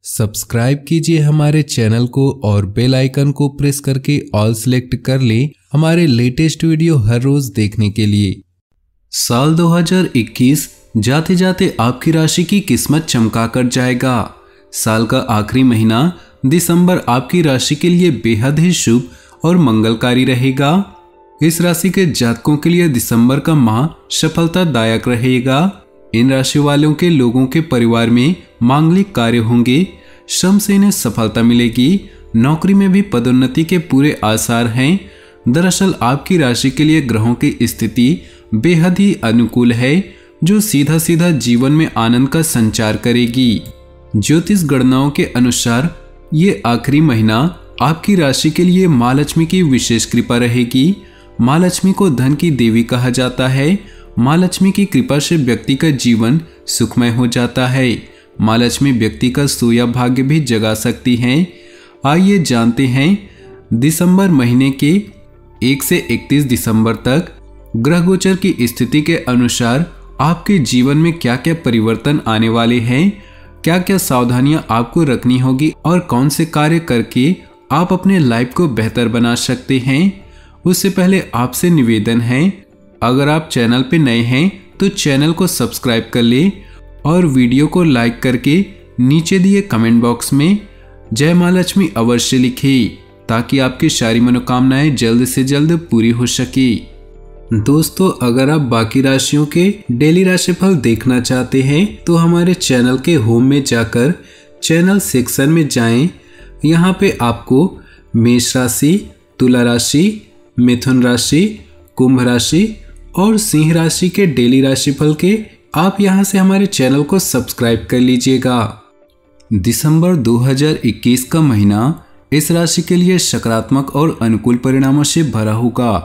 Subscribe कीजिए हमारे channel को और बेल आइकन को प्रेस करके ऑल सेलेक्ट कर लें हमारे लेटेस्ट वीडियो हर रोज देखने के लिए। साल 2021 जाते जाते आपकी राशि की किस्मत चमका कर जाएगा। साल का आखिरी महीना दिसंबर आपकी राशि के लिए बेहद ही शुभ और मंगलकारी रहेगा। इस राशि के जातकों के लिए दिसंबर का माह सफलतादायक रहेगा। इन राशि वालों के लोगों के परिवार में मांगलिक कार्य होंगे, श्रम से इन्हें सफलता मिलेगी। नौकरी में भी पदोन्नति के पूरे आसार हैं। दरअसल आपकी राशि के लिए ग्रहों की स्थिति बेहद ही अनुकूल है, जो सीधा सीधा जीवन में आनंद का संचार करेगी। ज्योतिष गणनाओं के अनुसार ये आखिरी महीना आपकी राशि के लिए माँ लक्ष्मी की विशेष कृपा रहेगी। माँ लक्ष्मी को धन की देवी कहा जाता है। माँ लक्ष्मी की कृपा से व्यक्ति का जीवन सुखमय हो जाता है। माँ लक्ष्मी व्यक्ति का सोया भाग्य भी जगा सकती हैं। आइए जानते हैं दिसंबर महीने के 1 से 31 दिसंबर तक ग्रह गोचर की स्थिति के अनुसार आपके जीवन में क्या क्या परिवर्तन आने वाले हैं, क्या क्या सावधानियां आपको रखनी होगी और कौन से कार्य करके आप अपने लाइफ को बेहतर बना सकते हैं। उससे पहले आपसे निवेदन है, अगर आप चैनल पे नए हैं तो चैनल को सब्सक्राइब कर ले और वीडियो को लाइक करके नीचे दिए कमेंट बॉक्स में जय माँ लक्ष्मी अवश्य लिखें, ताकि आपकी सारी मनोकामनाएं जल्द से जल्द पूरी हो सके। दोस्तों, अगर आप बाकी राशियों के डेली राशिफल देखना चाहते हैं तो हमारे चैनल के होम में जाकर चैनल सेक्शन में जाएं। यहाँ पे आपको मेष राशि, तुला राशि, मिथुन राशि, कुंभ राशि और सिंह राशि के डेली राशिफल के आप यहां से हमारे चैनल को सब्सक्राइब कर लीजिएगा। दिसंबर 2021 का महीना इस राशि के लिए सकारात्मक और अनुकूल परिणामों से भरा होगा,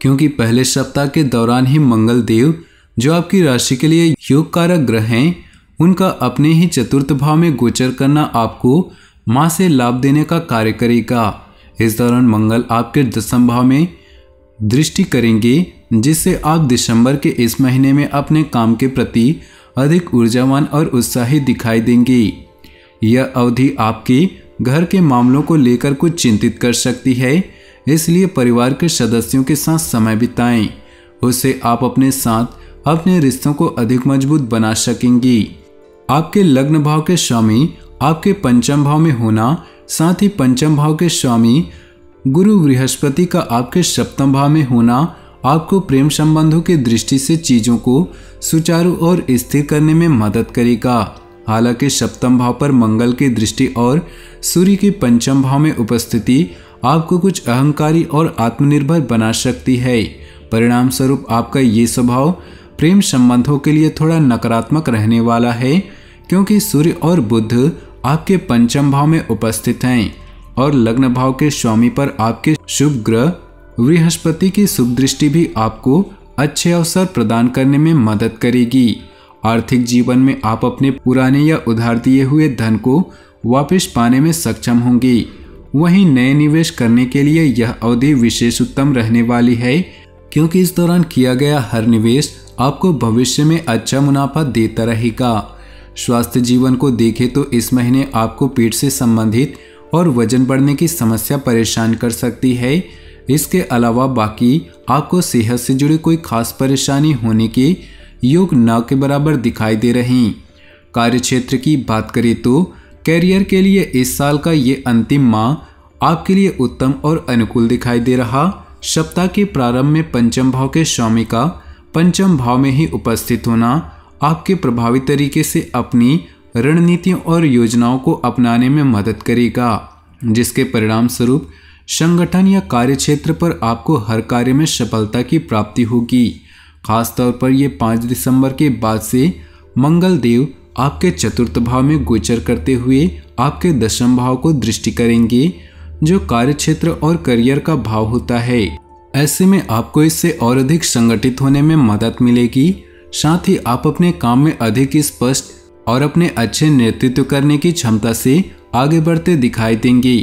क्योंकि पहले सप्ताह के दौरान ही मंगल देव, जो आपकी राशि के लिए योग कारक ग्रह हैं, उनका अपने ही चतुर्थ भाव में गोचर करना आपको मां से लाभ देने का कार्य करेगा। इस दौरान मंगल आपके दशम भाव में दृष्टि करेंगे, जिससे आप दिसंबर के इस महीने में अपने काम के प्रति अधिक ऊर्जावान और उत्साही दिखाई देंगे। यह अवधि आपके घर के मामलों को लेकर कुछ चिंतित कर सकती है, इसलिए परिवार के सदस्यों के साथ समय बिताएं। उससे आप अपने साथ अपने रिश्तों को अधिक मजबूत बना सकेंगी। आपके लग्न भाव के स्वामी आपके पंचम भाव में होना, साथ ही पंचम भाव के स्वामी गुरु बृहस्पति का आपके सप्तम भाव में होना आपको प्रेम संबंधों की दृष्टि से चीजों को सुचारू और स्थिर करने में मदद करेगा। हालांकि सप्तम भाव पर मंगल की दृष्टि और सूर्य की पंचम भाव में उपस्थिति आपको कुछ अहंकारी और आत्मनिर्भर बना सकती है। परिणाम स्वरूप आपका ये स्वभाव प्रेम संबंधों के लिए थोड़ा नकारात्मक रहने वाला है, क्योंकि सूर्य और बुध आपके पंचम भाव में उपस्थित हैं और लग्न भाव के स्वामी पर आपके शुभ ग्रह बृहस्पति की शुभ दृष्टि भी आपको अच्छे अवसर प्रदान करने में मदद करेगी। आर्थिक जीवन में आप अपने पुराने या उधार दिए हुए धन को वापस पाने में सक्षम होंगे। वहीं नए निवेश करने के लिए यह अवधि विशेष उत्तम रहने वाली है, क्योंकि इस दौरान किया गया हर निवेश आपको भविष्य में अच्छा मुनाफा देता रहेगा। स्वास्थ्य जीवन को देखें तो इस महीने आपको पेट से संबंधित और वजन बढ़ने की समस्या परेशान कर सकती है। इसके अलावा बाकी आपको सेहत से जुड़ी कोई खास परेशानी होने के योग न के बराबर दिखाई दे रही। कार्य क्षेत्र की बात करें तो कैरियर के लिए इस साल का ये अंतिम माह आपके लिए उत्तम और अनुकूल दिखाई दे रहा। सप्ताह के प्रारंभ में पंचम भाव के स्वामी का पंचम भाव में ही उपस्थित होना आपके प्रभावी तरीके से अपनी रणनीतियों और योजनाओं को अपनाने में मदद करेगा, जिसके परिणाम स्वरूप संगठन या कार्य क्षेत्र पर आपको हर कार्य में सफलता की प्राप्ति होगी। खास तौर पर यह 5 दिसंबर के बाद से मंगल देव आपके चतुर्थ भाव में गोचर करते हुए आपके दशम भाव को दृष्टि करेंगे, जो कार्य क्षेत्र और करियर का भाव होता है। ऐसे में आपको इससे और अधिक संगठित होने में मदद मिलेगी। साथ ही आप अपने काम में अधिक स्पष्ट और अपने अच्छे नेतृत्व करने की क्षमता से आगे बढ़ते दिखाई देंगे।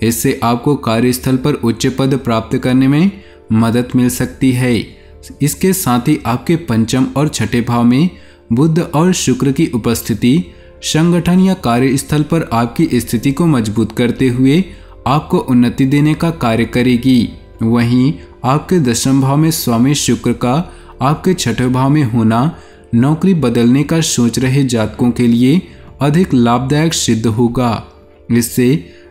इससे आपको कार्यस्थल पर उच्च पद प्राप्त करने में मदद मिल सकती है। इसके साथ ही आपके पंचम और छठे भाव में बुध और शुक्र की उपस्थिति संगठन या कार्यस्थल पर आपकी स्थिति को मजबूत करते हुए आपको उन्नति देने का कार्य करेगी। वहीं आपके दशम भाव में स्वामी शुक्र का आपके छठे भाव में होना नौकरी बदलने का सोच रहे जातकों के लिए अधिक लाभदायक सिद्ध होगा। इससे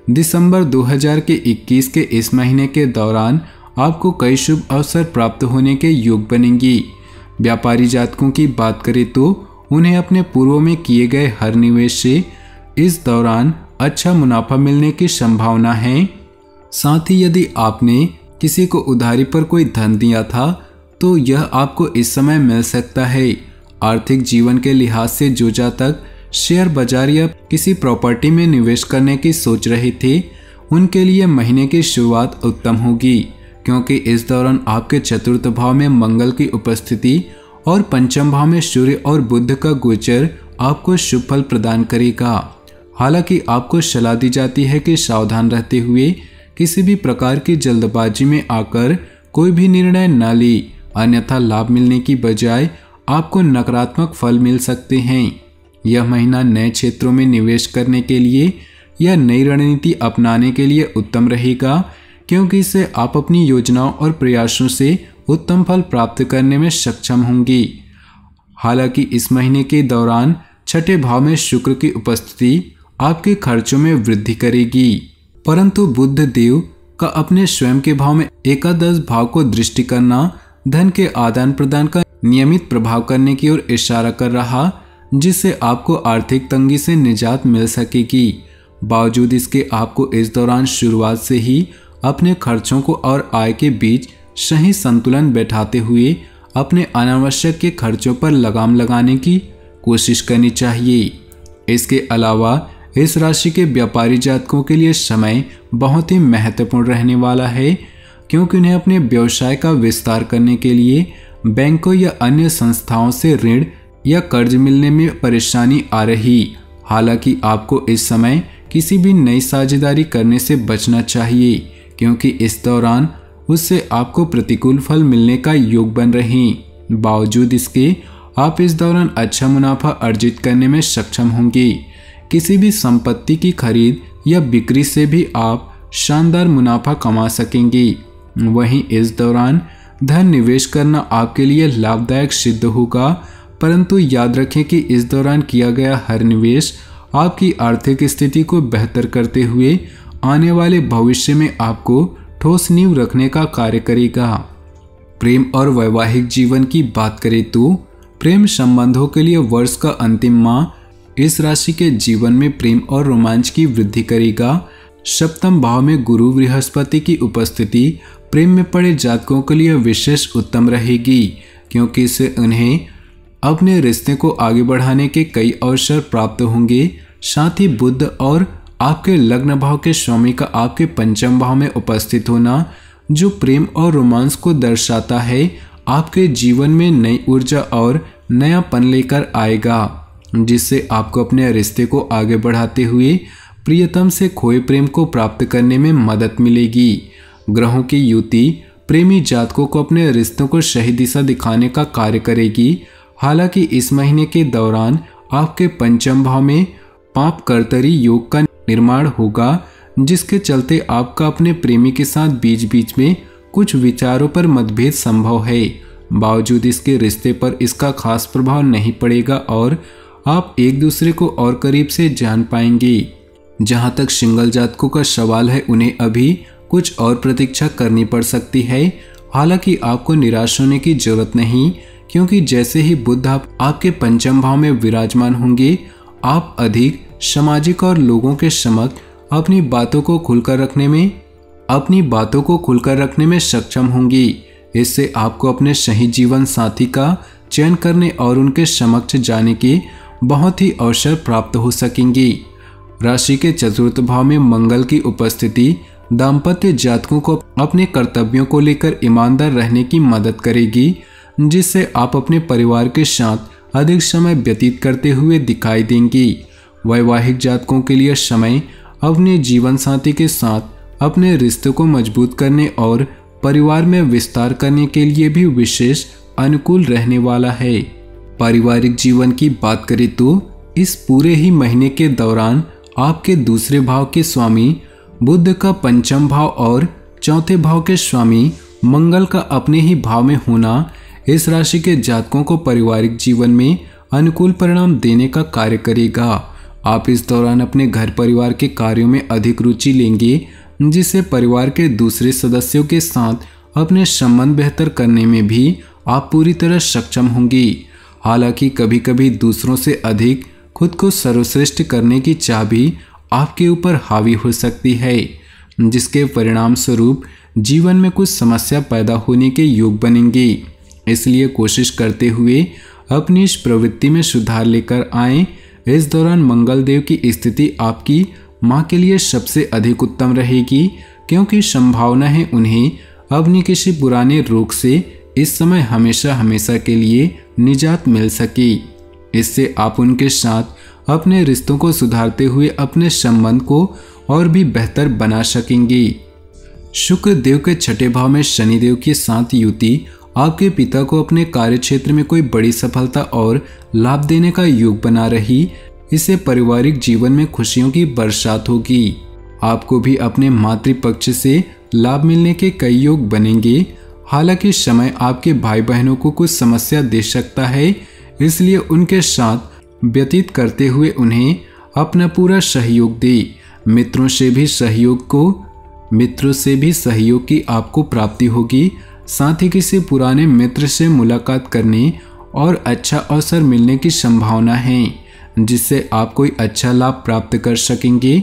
दिसंबर 2021 के इस महीने के दौरान आपको कई शुभ अवसर प्राप्त होने के योग बनेंगी। व्यापारी जातकों की बात करें तो उन्हें अपने पूर्व में किए गए हर निवेश से इस दौरान अच्छा मुनाफा मिलने की संभावना है। साथ ही यदि आपने किसी को उधारी पर कोई धन दिया था तो यह आपको इस समय मिल सकता है। आर्थिक जीवन के लिहाज से जो जातक शेयर बाजार या किसी प्रॉपर्टी में निवेश करने की सोच रहे थे उनके लिए महीने की शुरुआत उत्तम होगी, क्योंकि इस दौरान आपके चतुर्थ भाव में मंगल की उपस्थिति और पंचम भाव में सूर्य और बुध का गोचर आपको शुभ फल प्रदान करेगा। हालांकि आपको सलाह दी जाती है कि सावधान रहते हुए किसी भी प्रकार की जल्दबाजी में आकर कोई भी निर्णय न ले, अन्यथा लाभ मिलने की बजाय आपको नकारात्मक फल मिल सकते हैं। यह महीना नए क्षेत्रों में निवेश करने के लिए या नई रणनीति अपनाने के लिए उत्तम रहेगा, क्योंकि इससे आप अपनी योजनाओं और प्रयासों से उत्तम फल प्राप्त करने में सक्षम होंगी। हालांकि इस महीने के दौरान छठे भाव में शुक्र की उपस्थिति आपके खर्चों में वृद्धि करेगी, परंतु बुध देव का अपने स्वयं के भाव में एकादश भाव को दृष्टि करना धन के आदान प्रदान का नियमित प्रभाव करने की ओर इशारा कर रहा, जिससे आपको आर्थिक तंगी से निजात मिल सकेगी। बावजूद इसके आपको इस दौरान शुरुआत से ही अपने खर्चों को और आय के बीच सही संतुलन बैठाते हुए अपने अनावश्यक के खर्चों पर लगाम लगाने की कोशिश करनी चाहिए। इसके अलावा इस राशि के व्यापारी जातकों के लिए समय बहुत ही महत्वपूर्ण रहने वाला है, क्योंकि उन्हें अपने व्यवसाय का विस्तार करने के लिए बैंकों या अन्य संस्थाओं से ऋण या कर्ज मिलने में परेशानी आ रही। हालांकि आपको इस समय किसी भी नई साझेदारी करने से बचना चाहिए, क्योंकि इस दौरान उससे आपको प्रतिकूल फल मिलने का योग बन रहे। बावजूद इसके आप इस दौरान अच्छा मुनाफा अर्जित करने में सक्षम होंगे। किसी भी संपत्ति की खरीद या बिक्री से भी आप शानदार मुनाफा कमा सकेंगे। वहीं इस दौरान धन निवेश करना आपके लिए लाभदायक सिद्ध होगा, परंतु याद रखें कि इस दौरान किया गया हर निवेश आपकी आर्थिक स्थिति को बेहतर करते हुए आने वाले भविष्य में आपको ठोस नींव रखने का कार्य करेगा। प्रेम और वैवाहिक जीवन की बात करें तो प्रेम संबंधों के लिए वर्ष का अंतिम माह इस राशि के जीवन में प्रेम और रोमांच की वृद्धि करेगा। सप्तम भाव में गुरु बृहस्पति की उपस्थिति प्रेम में पड़े जातकों के लिए विशेष उत्तम रहेगी, क्योंकि इससे उन्हें अपने रिश्ते को आगे बढ़ाने के कई अवसर प्राप्त होंगे। साथ ही बुध और आपके लग्न भाव के स्वामी का आपके पंचम भाव में उपस्थित होना, जो प्रेम और रोमांस को दर्शाता है, आपके जीवन में नई ऊर्जा और नयापन लेकर आएगा, जिससे आपको अपने रिश्ते को आगे बढ़ाते हुए प्रियतम से खोए प्रेम को प्राप्त करने में मदद मिलेगी। ग्रहों की युति प्रेमी जातकों को अपने रिश्तों को सही दिशा दिखाने का कार्य करेगी। हालांकि इस महीने के दौरान आपके पंचम भाव में पाप कर्तरी योग का निर्माण होगा, जिसके चलते आपका अपने प्रेमी के साथ बीच बीच में कुछ विचारों पर मतभेद संभव है। बावजूद इसके रिश्ते पर इसका खास प्रभाव नहीं पड़ेगा और आप एक दूसरे को और करीब से जान पाएंगे। जहां तक सिंगल जातकों का सवाल है, उन्हें अभी कुछ और प्रतीक्षा करनी पड़ सकती है। हालांकि आपको निराश होने की जरूरत नहीं, क्योंकि जैसे ही बुध आपके पंचम भाव में विराजमान होंगे, आप अधिक सामाजिक और लोगों के समक्ष अपनी बातों को खुलकर रखने में सक्षम होंगी। इससे आपको अपने सही जीवन साथी का चयन करने और उनके समक्ष जाने के बहुत ही अवसर प्राप्त हो सकेंगे। राशि के चतुर्थ भाव में मंगल की उपस्थिति दाम्पत्य जातकों को अपने कर्तव्यों को लेकर ईमानदार रहने की मदद करेगी, जिससे आप अपने परिवार के साथ अधिक समय व्यतीत करते हुए दिखाई देंगी। वैवाहिक जातकों के लिए समय अपने जीवन साथी के साथ अपने रिश्ते को मजबूत करने और परिवार में विस्तार करने के लिए भी विशेष अनुकूल रहने वाला है। पारिवारिक जीवन की बात करें तो इस पूरे ही महीने के दौरान आपके दूसरे भाव के स्वामी बुध का पंचम भाव और चौथे भाव के स्वामी मंगल का अपने ही भाव में होना इस राशि के जातकों को पारिवारिक जीवन में अनुकूल परिणाम देने का कार्य करेगा। आप इस दौरान अपने घर परिवार के कार्यों में अधिक रुचि लेंगे, जिससे परिवार के दूसरे सदस्यों के साथ अपने संबंध बेहतर करने में भी आप पूरी तरह सक्षम होंगी। हालांकि कभी कभी दूसरों से अधिक खुद को सर्वश्रेष्ठ करने की चाह भी आपके ऊपर हावी हो सकती है, जिसके परिणाम स्वरूप जीवन में कुछ समस्या पैदा होने के योग बनेंगे। इसलिए कोशिश करते हुए अपनी इस प्रवृत्ति में सुधार लेकर आएं। इस दौरान मंगल देव की स्थिति आपकी माँ के लिए सबसे अधिक उत्तम रहेगी, क्योंकि संभावना है उन्हें अपनी किसी पुराने रोग से इस समय हमेशा हमेशा के लिए निजात मिल सके। इससे आप उनके साथ अपने रिश्तों को सुधारते हुए अपने संबंध को और भी बेहतर बना सकेंगे। शुक्र देव के छठे भाव में शनि देव के साथ युति आपके पिता को अपने कार्य क्षेत्र में कोई बड़ी सफलता और लाभ देने का योग बना रही। इससे पारिवारिक जीवन में खुशियों की बरसात होगी। आपको भी अपने मातृपक्ष से लाभ मिलने के कई योग बनेंगे। हालांकि समय आपके भाई बहनों को कुछ समस्या दे सकता है, इसलिए उनके साथ व्यतीत करते हुए उन्हें अपना पूरा सहयोग दे। मित्रों से भी सहयोग की आपको प्राप्ति होगी। साथ ही किसी पुराने मित्र से मुलाकात करने और अच्छा अवसर मिलने की संभावना है, जिससे आप कोई अच्छा लाभ प्राप्त कर सकेंगे।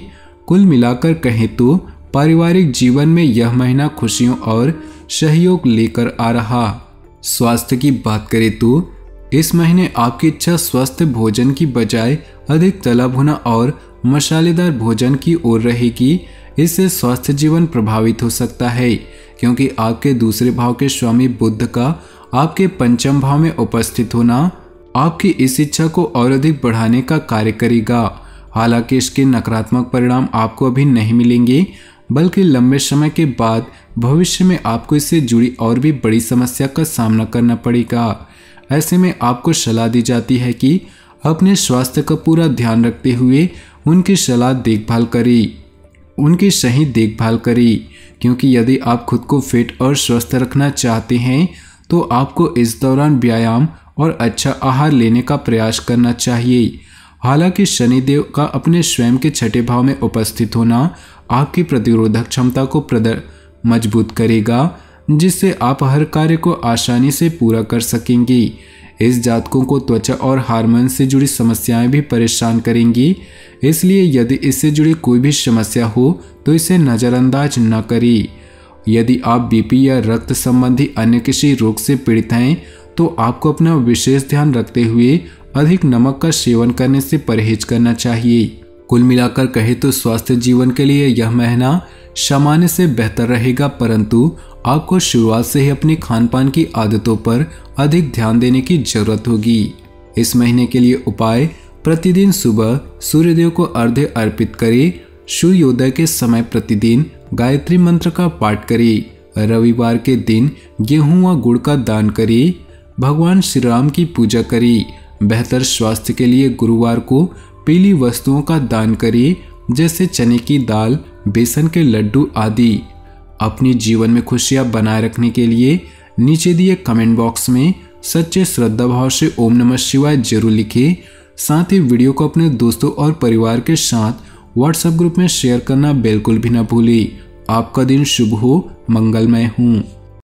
कुल मिलाकर कहें तो पारिवारिक जीवन में यह महीना खुशियों और सहयोग लेकर आ रहा। स्वास्थ्य की बात करें तो इस महीने आपकी इच्छा स्वस्थ भोजन की बजाय अधिक तला भुना और मसालेदार भोजन की ओर रहेगी। इससे स्वास्थ्य जीवन प्रभावित हो सकता है, क्योंकि आपके दूसरे भाव के स्वामी बुध का आपके पंचम भाव में उपस्थित होना आपकी इस इच्छा को और अधिक बढ़ाने का कार्य करेगा। हालांकि इसके नकारात्मक परिणाम आपको अभी नहीं मिलेंगे, बल्कि लंबे समय के बाद भविष्य में आपको इससे जुड़ी और भी बड़ी समस्या का सामना करना पड़ेगा। ऐसे में आपको सलाह दी जाती है कि अपने स्वास्थ्य का पूरा ध्यान रखते हुए उनकी सही देखभाल करें, क्योंकि यदि आप खुद को फिट और स्वस्थ रखना चाहते हैं तो आपको इस दौरान व्यायाम और अच्छा आहार लेने का प्रयास करना चाहिए। हालांकि शनिदेव का अपने स्वयं के छठे भाव में उपस्थित होना आपकी प्रतिरोधक क्षमता को मजबूत करेगा, जिससे आप हर कार्य को आसानी से पूरा कर सकेंगे। इस जातकों को त्वचा और हार्मोन से जुड़ी समस्याएं भी परेशान करेंगी, इसलिए यदि इससे जुड़ी कोई भी समस्या हो तो इसे नज़रअंदाज न करें। यदि आप बीपी या रक्त संबंधी अन्य किसी रोग से पीड़ित हैं तो आपको अपना विशेष ध्यान रखते हुए अधिक नमक का सेवन करने से परहेज करना चाहिए। कुल मिलाकर कहे तो स्वास्थ्य जीवन के लिए यह महीना सामान्य से बेहतर रहेगा, परंतु आपको शुरुआत से ही अपनी खान-पान की आदतों पर अधिक ध्यान देने की जरूरत होगी। इस महीने के लिए उपाय: प्रतिदिन सुबह सूर्यदेव को अर्घ्य अर्पित करें। सूर्योदय के समय प्रतिदिन गायत्री मंत्र का पाठ करें। रविवार के दिन गेहूं व गुड़ का दान करें। भगवान श्री राम की पूजा करें। बेहतर स्वास्थ्य के लिए गुरुवार को पीली वस्तुओं का दान करें, जैसे चने की दाल, बेसन के लड्डू आदि। अपनी जीवन में खुशियां बनाए रखने के लिए नीचे दिए कमेंट बॉक्स में सच्चे श्रद्धा भाव से ओम नमः शिवाय जरूर लिखें। साथ ही वीडियो को अपने दोस्तों और परिवार के साथ व्हाट्सएप ग्रुप में शेयर करना बिल्कुल भी न भूलें। आपका दिन शुभ हो, मंगलमय हो।